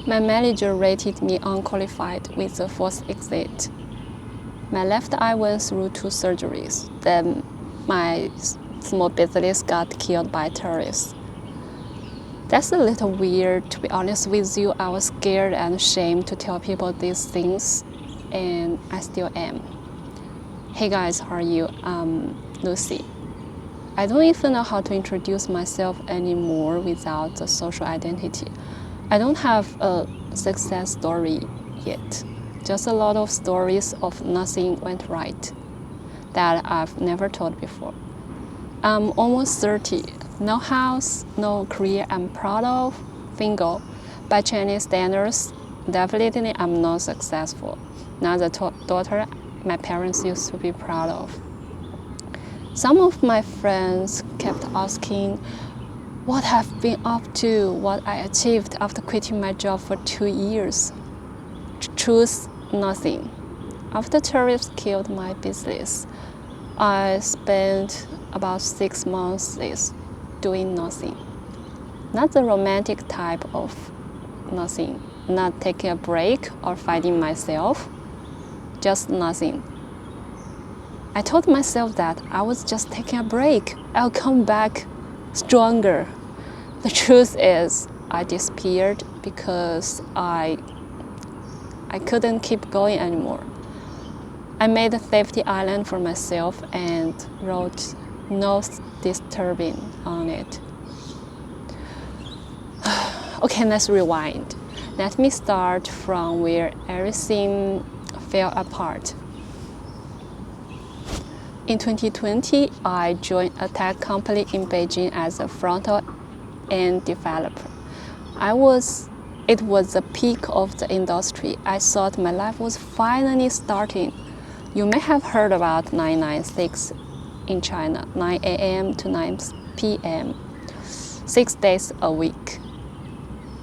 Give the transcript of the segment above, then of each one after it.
My manager rated me unqualified with the fourth exit. My left eye went through 2 surgeries. Then my small business got killed by terrorists. That's a little weird, to be honest with you. I was scared and ashamed to tell people these things, and I still am. Hey guys, how are you? I'm Lucy. I don't even know how to introduce myself anymore without the social identity. I don't have a success story yet. Just a lot of stories of nothing went right that I've never told before. I'm almost 30. No house, no career I'm proud of, single. By Chinese standards, definitely I'm not successful. Not the daughter my parents used to be proud of. Some of my friends kept asking what I've been up to, what I achieved after quitting my job for 2 years. Truth, nothing. After terrorists killed my business, I spent about 6 months doing nothing. Not the romantic type of nothing, not taking a break or finding myself, just nothing. I told myself that I was just taking a break. I'll come back stronger. The truth is, I disappeared because I couldn't keep going anymore. I made a safety island for myself and wrote "no disturbing" on it. Okay, let's rewind. Let me start from where everything fell apart. In 2020, I joined a tech company in Beijing as a front-end developer. It was the peak of the industry. I thought my life was finally starting. You may have heard about 996 in China, 9 a.m. to 9 p.m., 6 days a week.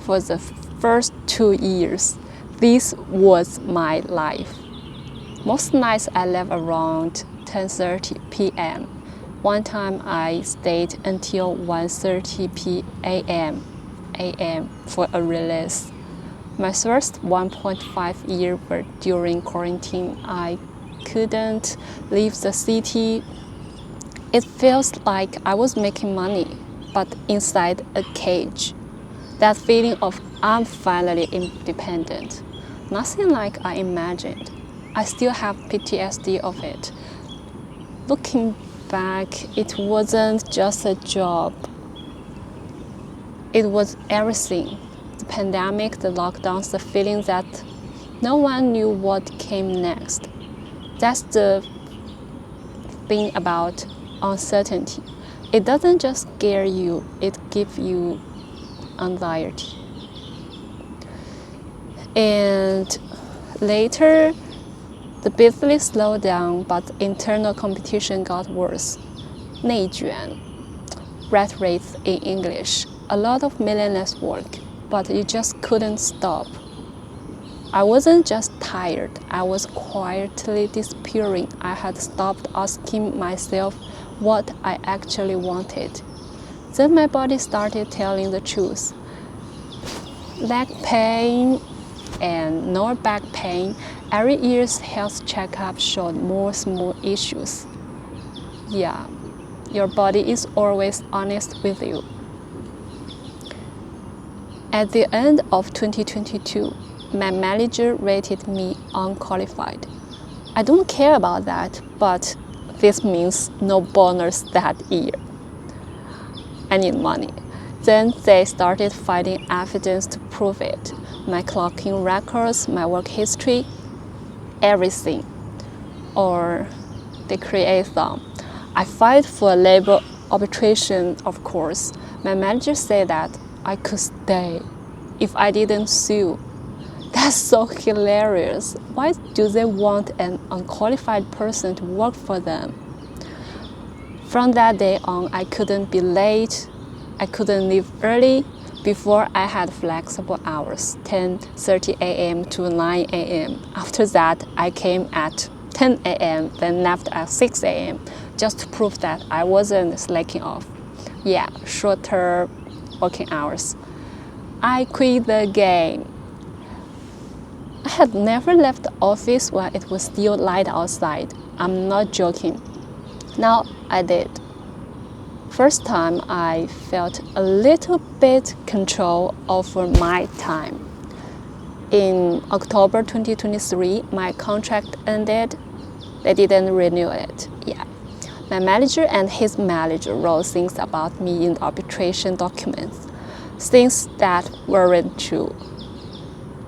For the first 2 years, this was my life. Most nights I left around 10:30 p.m. One time I stayed until 1:30 p.m. for a release. My first 1.5 years were during quarantine. I couldn't leave the city. It feels like I was making money, but inside a cage. That feeling of I'm finally independent. Nothing like I imagined. I still have PTSD of it. Looking back, it wasn't just a job. It was everything. The pandemic, the lockdowns, the feeling that no one knew what came next. That's the thing about uncertainty. It doesn't just scare you, it gives you anxiety. And later, the business slowed down, but internal competition got worse. 内卷, rat race in English. A lot of meaningless work, but you just couldn't stop. I wasn't just tired, I was quietly disappearing. I had stopped asking myself what I actually wanted. Then my body started telling the truth. Leg pain and no back pain. Every year's health checkup showed more small issues. Yeah, your body is always honest with you. At the end of 2022, my manager rated me unqualified. I don't care about that, but this means no bonus that year. I need money. Then they started finding evidence to prove it. My clocking records, my work history, everything. Or they create some. I filed for labor arbitration, of course. My manager said that I could stay if I didn't sue. That's so hilarious. Why do they want an unqualified person to work for them? From that day on, I couldn't be late. I couldn't leave early. Before, I had flexible hours, 10:30 a.m. to 9 a.m. After that, I came at 10 a.m., then left at 6 a.m. just to prove that I wasn't slacking off. Yeah, shorter working hours. I quit the game. I had never left the office when it was still light outside. I'm not joking. Now I did. First time I felt a little bit control over my time. In October 2023, my contract ended. They didn't renew it. Yeah. My manager and his manager wrote things about me in the arbitration documents, things that weren't true.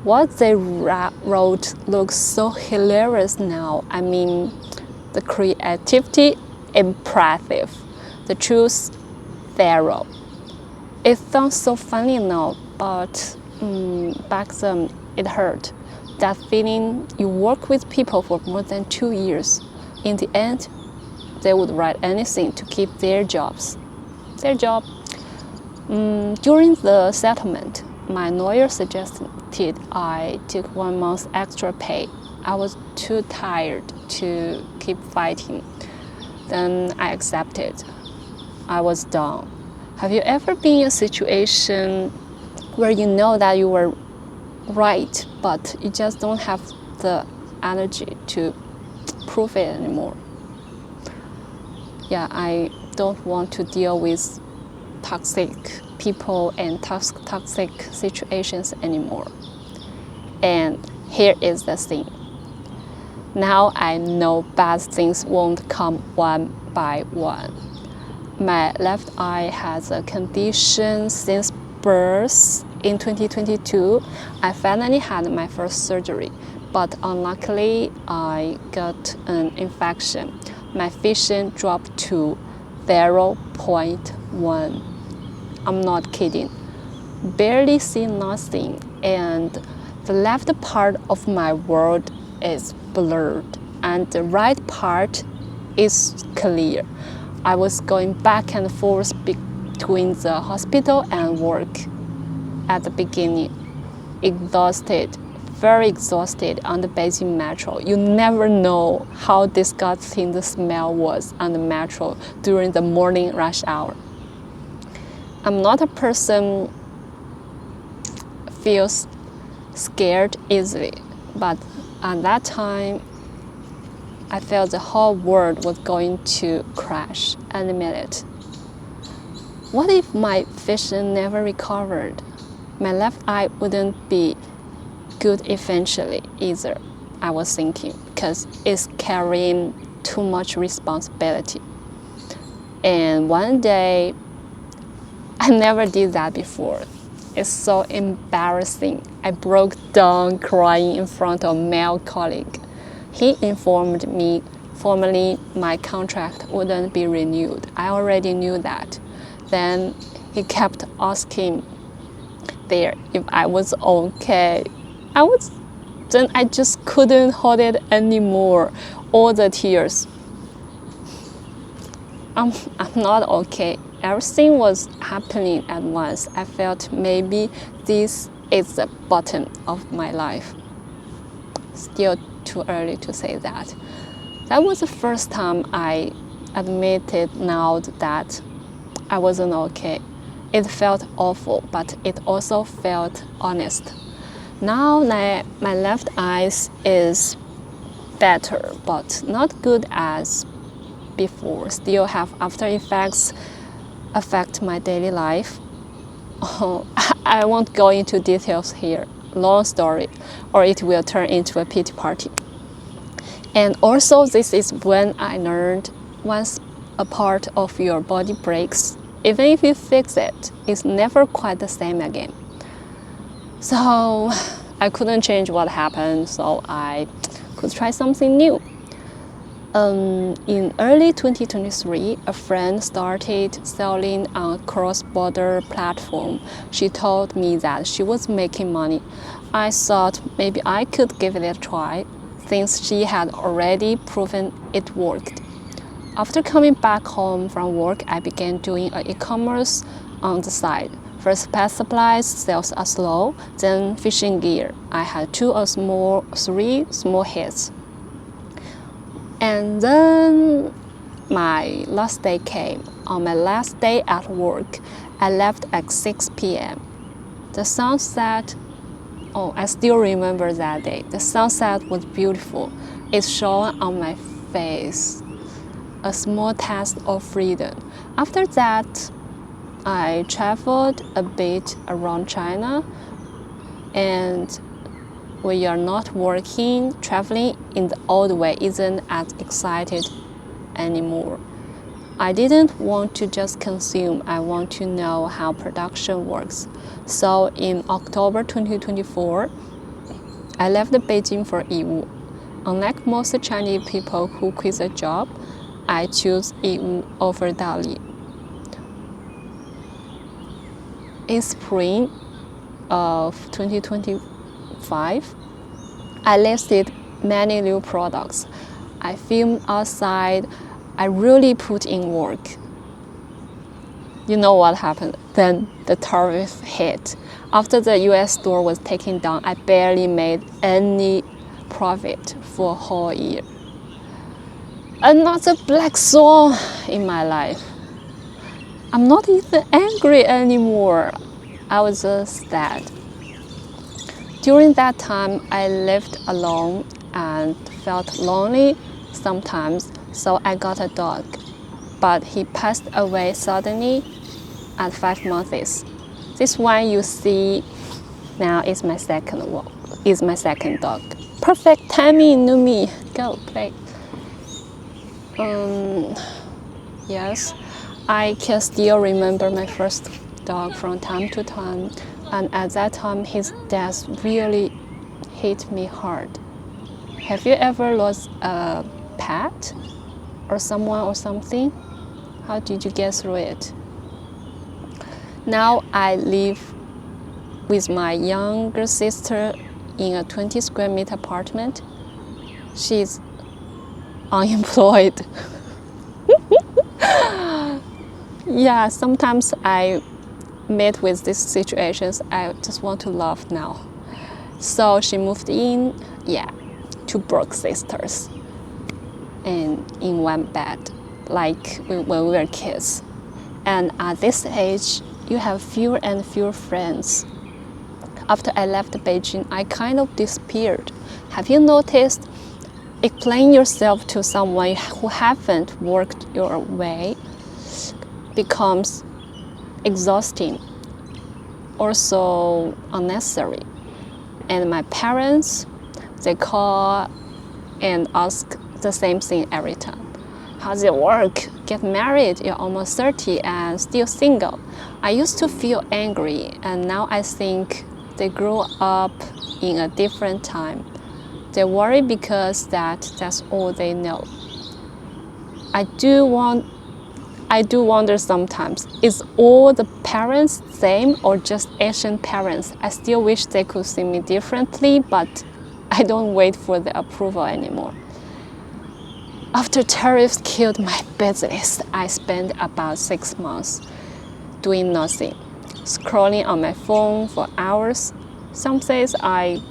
What they wrote looks so hilarious now. I mean, the creativity, impressive. The truth, zero. It sounds so funny now, but back then it hurt. That feeling you work with people for more than 2 years. In the end, they would write anything to keep their jobs. Their job. During the settlement, my lawyer suggested I took 1 month extra pay. I was too tired to keep fighting. Then I accepted. I was done. Have you ever been in a situation where you know that you were right, but you just don't have the energy to prove it anymore? Yeah, I don't want to deal with toxic people and toxic situations anymore. And here is the thing. Now I know bad things won't come one by one. My left eye has a condition since birth. In 2022, I finally had my first surgery, but unluckily I got an infection. My vision dropped to 0.1. I'm not kidding. Barely see nothing, and the left part of my world is blurred, and the right part is clear. I was going back and forth between the hospital and work at the beginning, exhausted, very exhausted on the Beijing metro. You never know how disgusting the smell was on the metro during the morning rush hour. I'm not a person feels scared easily, but at that time, I felt the whole world was going to crash any minute. What if my vision never recovered? My left eye wouldn't be good eventually either, I was thinking, because it's carrying too much responsibility. And one day, I never did that before. It's so embarrassing. I broke down crying in front of a male colleague. He informed me formally my contract wouldn't be renewed. I already knew that. Then he kept asking there if I was okay. Then I just couldn't hold it anymore. All the tears. I'm not okay. Everything was happening at once. I felt maybe this is the bottom of my life. Still too early to say that. That was the first time I admitted now that I wasn't okay. It felt awful, but it also felt honest. Now my left eye is better, but not good as before. Still have after effects affect my daily life. I won't go into details here. Long story, or it will turn into a pity party. And also, this is when I learned once a part of your body breaks, even if you fix it, it's never quite the same again. So I couldn't change what happened, so I could try something new. In early 2023, a friend started selling on a cross-border platform. She told me that she was making money. I thought maybe I could give it a try, since she had already proven it worked. After coming back home from work, I began doing e-commerce on the side. First pet supplies sales are slow, then fishing gear. I had 3 small hits. And then my last day came. On my last day at work, I left at 6 p.m. The sun set, Oh, I still remember that day. The sunset was beautiful. It shone on my face, a small taste of freedom. After that, I traveled a bit around China, and when you're not working, traveling in the old way isn't as excited anymore. I didn't want to just consume, I want to know how production works. So in October 2024, I left Beijing for Yiwu. Unlike most Chinese people who quit a job, I choose Yiwu over Dali. In spring of 2025, I listed many new products. I filmed outside. I really put in work. You know what happened? Then the tariff hit. After the US store was taken down, I barely made any profit for a whole year. Another black swan in my life. I'm not even angry anymore. I was just sad. During that time, I lived alone and felt lonely sometimes, so I got a dog. But he passed away suddenly at 5 months. This one you see now is my second dog. Perfect timing, Numi. Go play. Yes, I can still remember my first dog from time to time, and at that time his death really hit me hard. Have you ever lost a pet or someone or something? How did you get through it? Now I live with my younger sister in a 20 square meter apartment. She's unemployed. Yeah, sometimes I meet with these situations. I just want to laugh now. So she moved in, two broke sisters, and in one bed, like when we were kids. And at this age, you have fewer and fewer friends. After I left Beijing, I kind of disappeared. Have you noticed? Explain yourself to someone who haven't worked your way becomes exhausting, also unnecessary. And my parents, they call and ask the same thing every time. How's it work? Get married, you're almost 30 and still single. I used to feel angry, and now I think they grew up in a different time. They worry because that's all they know. I do wonder sometimes, is all the parents same or just Asian parents? I still wish they could see me differently, but I don't wait for the approval anymore. After tariffs killed my business, I spent about 6 months doing nothing, scrolling on my phone for hours. Some days I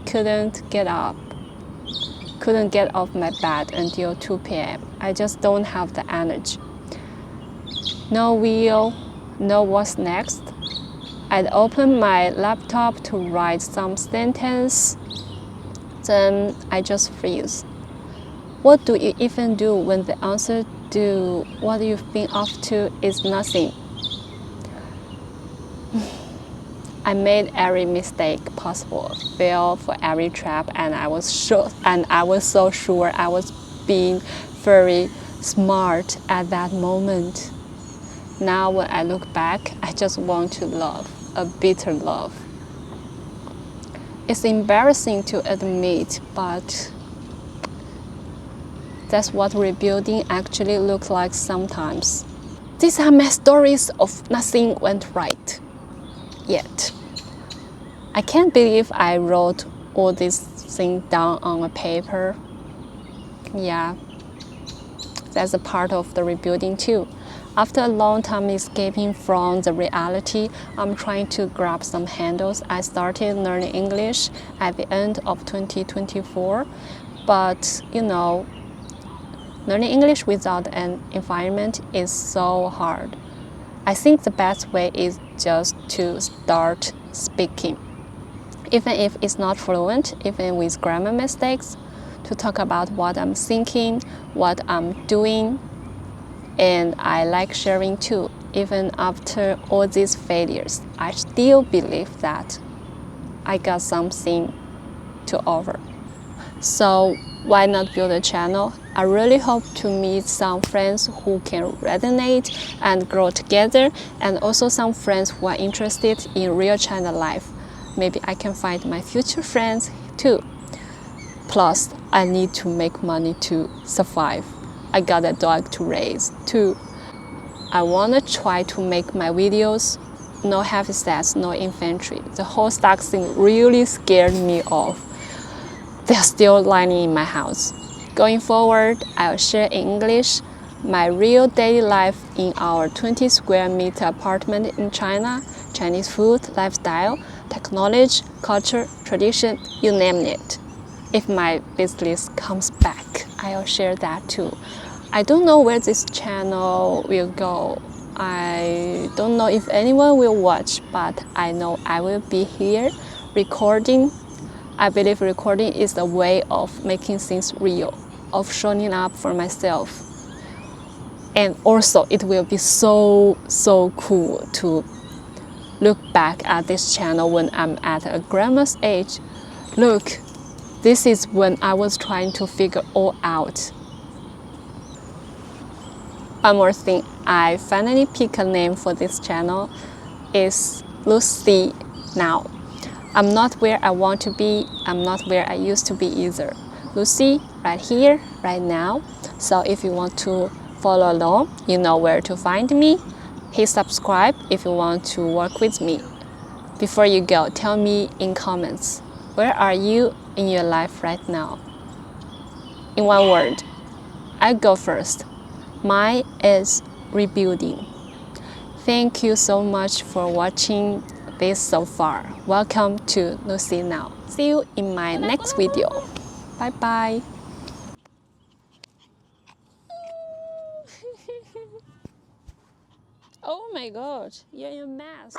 couldn't get off my bed until 2 p.m. I just don't have the energy. No will, no what's next. I'd open my laptop to write some sentence, then I just freeze. What do you even do when the answer to what you've been up to is nothing? I made every mistake possible, fell for every trap, and I was so sure I was being very smart at that moment. Now when I look back, I just want to love, a bitter love. It's embarrassing to admit, but that's what rebuilding actually looks like sometimes. These are my stories of nothing went right yet. I can't believe I wrote all these things down on a paper. Yeah, that's a part of the rebuilding too. After a long time escaping from the reality, I'm trying to grab some handles. I started learning English at the end of 2024, but learning English without an environment is so hard. I think the best way is just to start speaking. even if it's not fluent, even with grammar mistakes, to talk about what I'm thinking, what I'm doing. And I like sharing too. Even after all these failures, I still believe that I got something to offer. So why not build a channel? I really hope to meet some friends who can resonate and grow together, and also some friends who are interested in real China life. Maybe I can find my future friends too. Plus, I need to make money to survive. I got a dog to raise too. I want to try to make my videos no heavy sets, no infantry. The whole stock thing really scared me off. They're still lining in my house. Going forward, I'll share in English my real daily life in our 20 square meter apartment in China, Chinese food, lifestyle, technology, culture, tradition, you name it. If my business comes back, I'll share that too. I don't know where this channel will go. I don't know if anyone will watch, but I know I will be here recording. I believe recording is the way of making things real, of showing up for myself. And also it will be so cool to look back at this channel when I'm at a grandma's age. Look, this is when I was trying to figure all out. One more thing, I finally picked a name for this channel. It's Lucy Now. I'm not where I want to be. I'm not where I used to be either. Lucy, right here, right now. So if you want to follow along, you know where to find me. Hit subscribe if you want to work with me. Before you go, tell me in comments, where are you in your life right now? In one word, I go first. Mine is rebuilding. Thank you so much for watching this so far. Welcome to Lucy Now. See you in my next video. Bye bye. Oh my god, you're in a mess.